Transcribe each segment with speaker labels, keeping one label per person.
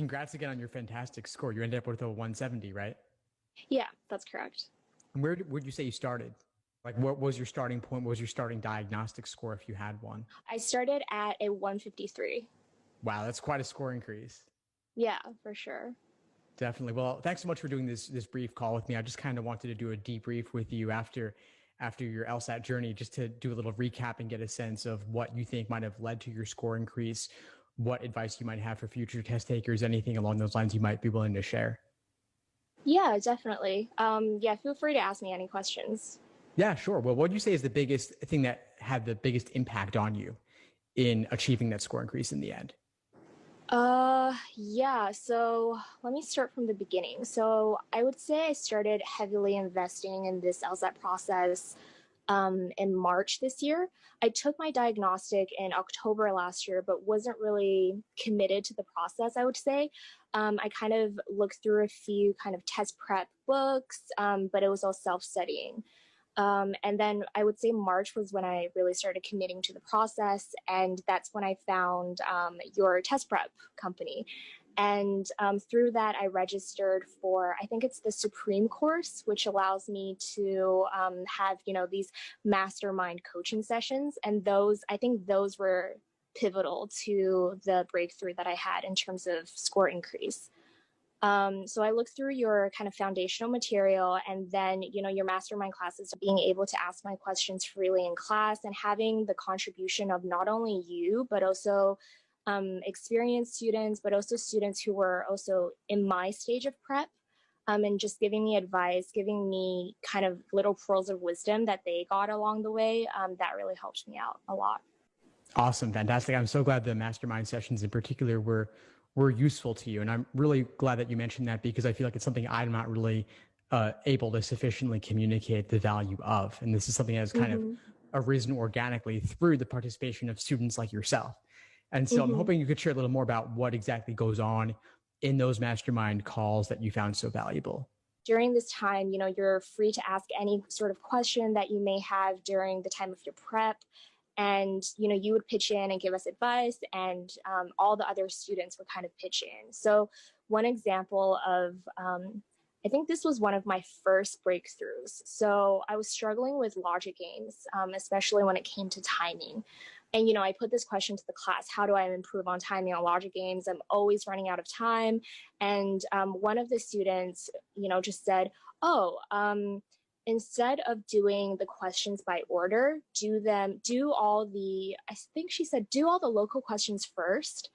Speaker 1: congrats again on your fantastic score. You ended up with a 170, right?
Speaker 2: Yeah, that's correct.
Speaker 1: And where would you say you started? Like, what was your starting point? What was your starting diagnostic score if you had one?
Speaker 2: I started at a 153.
Speaker 1: Wow, that's quite a score increase.
Speaker 2: Yeah, for sure.
Speaker 1: Definitely. Well, thanks so much for doing this brief call with me. I just kind of wanted to do a debrief with you after your LSAT journey, just to do a little recap and get a sense of what you think might have led to your score increase, what advice you might have for future test takers, anything along those lines you might be willing to share.
Speaker 2: Yeah, definitely. Yeah, feel free to ask me any questions.
Speaker 1: Yeah, sure. Well, what would you say is the biggest thing that had the biggest impact on you in achieving that score increase in the end?
Speaker 2: Yeah, so let me start from the beginning. So I would say I started heavily investing in this LSAT process in March this year. I took my diagnostic in October last year, but wasn't really committed to the process, I would say. I kind of looked through a few kind of test prep books, but it was all self studying. And then I would say March was when I really started committing to the process. And that's when I found your test prep company. And through that, I registered for, I think it's the Supreme course, which allows me to have, these mastermind coaching sessions. And those, I think those were pivotal to the breakthrough that I had in terms of score increase. So I looked through your kind of foundational material and then, your mastermind classes, being able to ask my questions freely in class and having the contribution of not only you, but also experienced students, but also students who were also in my stage of prep. And just giving me advice, giving me kind of little pearls of wisdom that they got along the way, that really helped me out a lot.
Speaker 1: Awesome, fantastic. I'm so glad the mastermind sessions in particular were useful to you, and I'm really glad that you mentioned that because I feel like it's something I'm not really able to sufficiently communicate the value of, and this is something that has kind of
Speaker 2: Mm-hmm.
Speaker 1: arisen organically through the participation of students like yourself. And so I'm
Speaker 2: Mm-hmm.
Speaker 1: hoping you could share a little more about what exactly goes on in those mastermind calls that you found so valuable.
Speaker 2: During this time, you're free to ask any sort of question that you may have during the time of your prep. And, you would pitch in and give us advice, and all the other students would kind of pitch in. So, one example of, I think this was one of my first breakthroughs. So, I was struggling with logic games, especially when it came to timing. And, I put this question to the class: how do I improve on timing on logic games? I'm always running out of time. And one of the students, just said, oh, instead of doing the questions by order, do all the, I think she said, do all the local questions first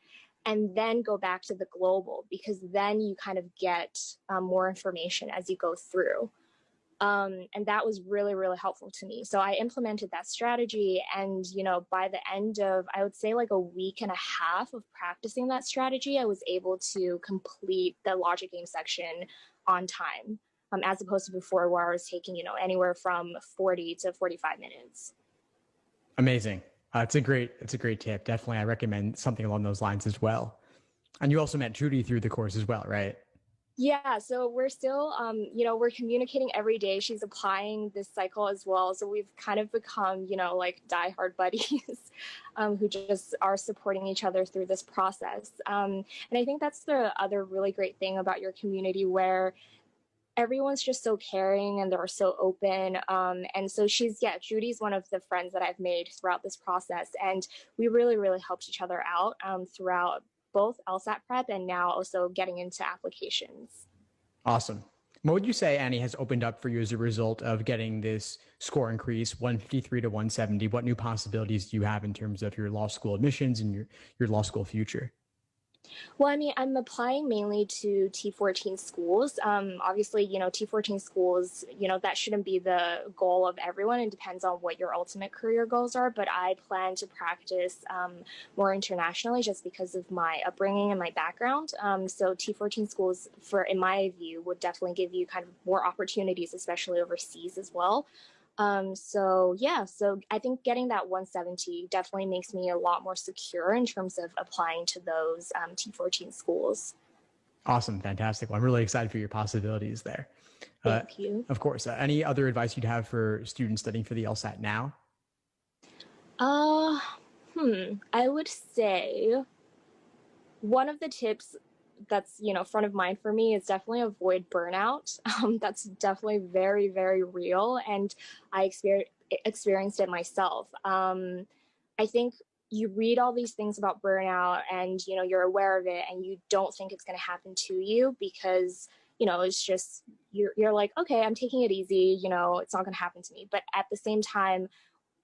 Speaker 2: and then go back to the global, because then you kind of get more information as you go through. And that was really, really helpful to me. So I implemented that strategy. And, by the end of, I would say like a week and a half of practicing that strategy, I was able to complete the logic game section on time, as opposed to before where I was taking, anywhere from 40 to 45 minutes.
Speaker 1: Amazing. It's a great tip. Definitely, I recommend something along those lines as well. And you also met Judy through the course as well, right?
Speaker 2: Yeah, so we're still, we're communicating every day. She's applying this cycle as well. So we've kind of become, like diehard buddies who just are supporting each other through this process. And I think that's the other really great thing about your community, where everyone's just so caring and they're so open. And so Judy's one of the friends that I've made throughout this process. And we really, really helped each other out throughout both LSAT prep and now also getting into applications.
Speaker 1: Awesome. What would you say, Annie, has opened up for you as a result of getting this score increase, 153 to 170? What new possibilities do you have in terms of your law school admissions and your law school future?
Speaker 2: Well, I mean, I'm applying mainly to T14 schools. Obviously, T14 schools, that shouldn't be the goal of everyone. It depends on what your ultimate career goals are. But I plan to practice more internationally just because of my upbringing and my background. So T14 schools, in my view, would definitely give you kind of more opportunities, especially overseas as well. So I think getting that 170 definitely makes me a lot more secure in terms of applying to those T14 schools.
Speaker 1: Awesome. Fantastic. Well, I'm really excited for your possibilities there. Uh,
Speaker 2: Thank you.
Speaker 1: of course, any other advice you'd have for students studying for the LSAT now?
Speaker 2: Uh, I would say one of the tips that's, front of mind for me is definitely avoid burnout. That's definitely very, very real. And I experienced it myself. I think you read all these things about burnout and, you're aware of it and you don't think it's going to happen to you because, it's just, you're like, okay, I'm taking it easy. It's not going to happen to me. But at the same time,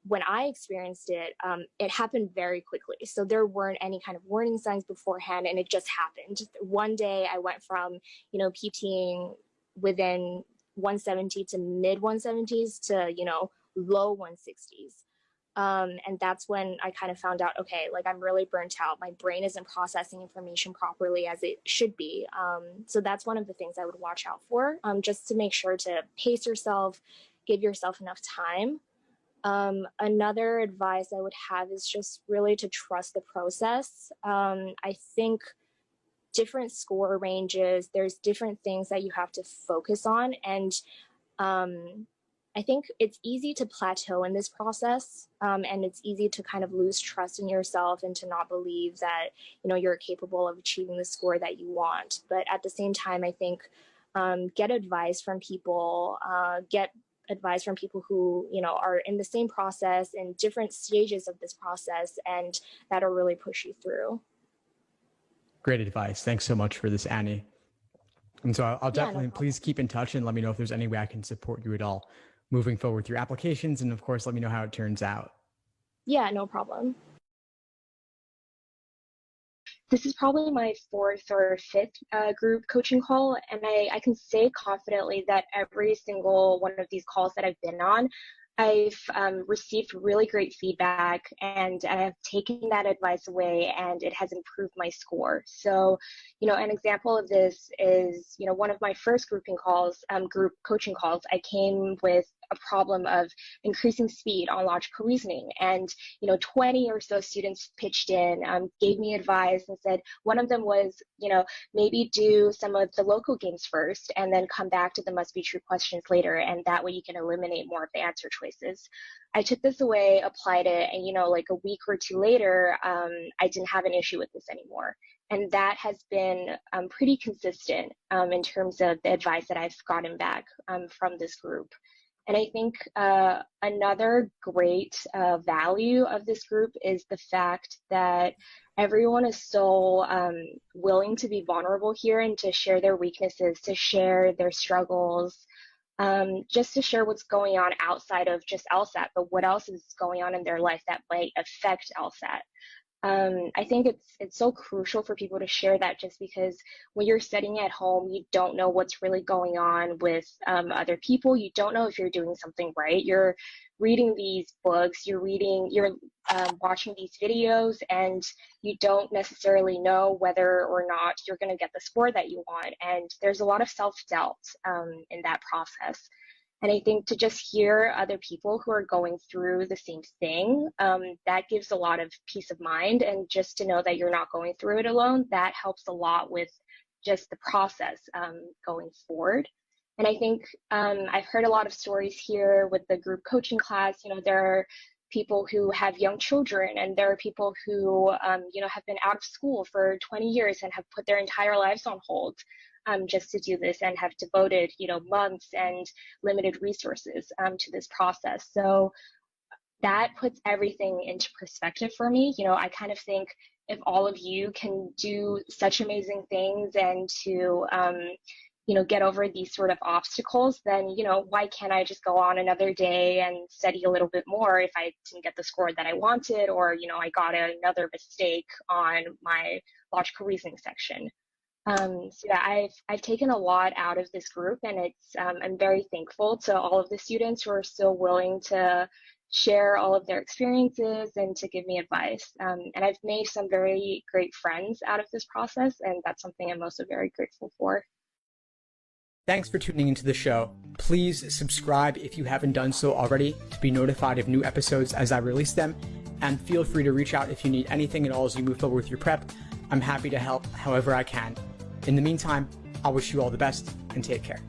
Speaker 2: when I experienced it, it happened very quickly. So there weren't any kind of warning signs beforehand, and it just happened. Just one day I went from, PTing within 170 to mid 170s to, low 160s. And that's when I kind of found out, okay, like I'm really burnt out. My brain isn't processing information properly as it should be. So that's one of the things I would watch out for, just to make sure to pace yourself, give yourself enough time. Another advice I would have is just really to trust the process. I think different score ranges, there's different things that you have to focus on. And I think it's easy to plateau in this process, and it's easy to kind of lose trust in yourself and to not believe that, you're capable of achieving the score that you want. But at the same time, I think get advice from people, get advice from people who, are in the same process in different stages of this process, and that'll really push you through.
Speaker 1: Great advice. Thanks so much for this, Annie. And so I'll definitely, please keep in touch and let me know if there's any way I can support you at all moving forward with your applications. And of course, let me know how it turns out.
Speaker 2: Yeah, no problem. This is probably my fourth or fifth group coaching call, and I can say confidently that every single one of these calls that I've been on, I've received really great feedback, and I have taken that advice away, and it has improved my score. So, an example of this is, one of my first group coaching calls, I came with a problem of increasing speed on logical reasoning. And, 20 or so students pitched in, gave me advice and said, one of them was, maybe do some of the local games first and then come back to the must be true questions later. And that way you can eliminate more of the answer choices. I took this away, applied it, and, like a week or two later, I didn't have an issue with this anymore. And that has been pretty consistent in terms of the advice that I've gotten back from this group. And I think another great value of this group is the fact that everyone is so willing to be vulnerable here and to share their weaknesses, to share their struggles, just to share what's going on outside of just LSAT, but what else is going on in their life that might affect LSAT. I think it's so crucial for people to share that, just because when you're studying at home, you don't know what's really going on with other people. You don't know if you're doing something right. You're reading these books, you're watching these videos, and you don't necessarily know whether or not you're going to get the score that you want. And there's a lot of self-doubt in that process. And I think to just hear other people who are going through the same thing, that gives a lot of peace of mind. And just to know that you're not going through it alone, that helps a lot with just the process going forward. And I think I've heard a lot of stories here with the group coaching class. There are people who have young children, and there are people who, have been out of school for 20 years and have put their entire lives on hold just to do this, and have devoted, months and limited resources to this process. So that puts everything into perspective for me. I kind of think if all of you can do such amazing things and to, get over these sort of obstacles, then, why can't I just go on another day and study a little bit more if I didn't get the score that I wanted, or, I got another mistake on my logical reasoning section. So yeah, I've taken a lot out of this group, and it's I'm very thankful to all of the students who are still willing to share all of their experiences and to give me advice. And I've made some very great friends out of this process, and that's something I'm also very grateful for.
Speaker 1: Thanks for tuning into the show. Please subscribe if you haven't done so already to be notified of new episodes as I release them, and feel free to reach out if you need anything at all as you move forward with your prep. I'm happy to help however I can. In the meantime, I wish you all the best and take care.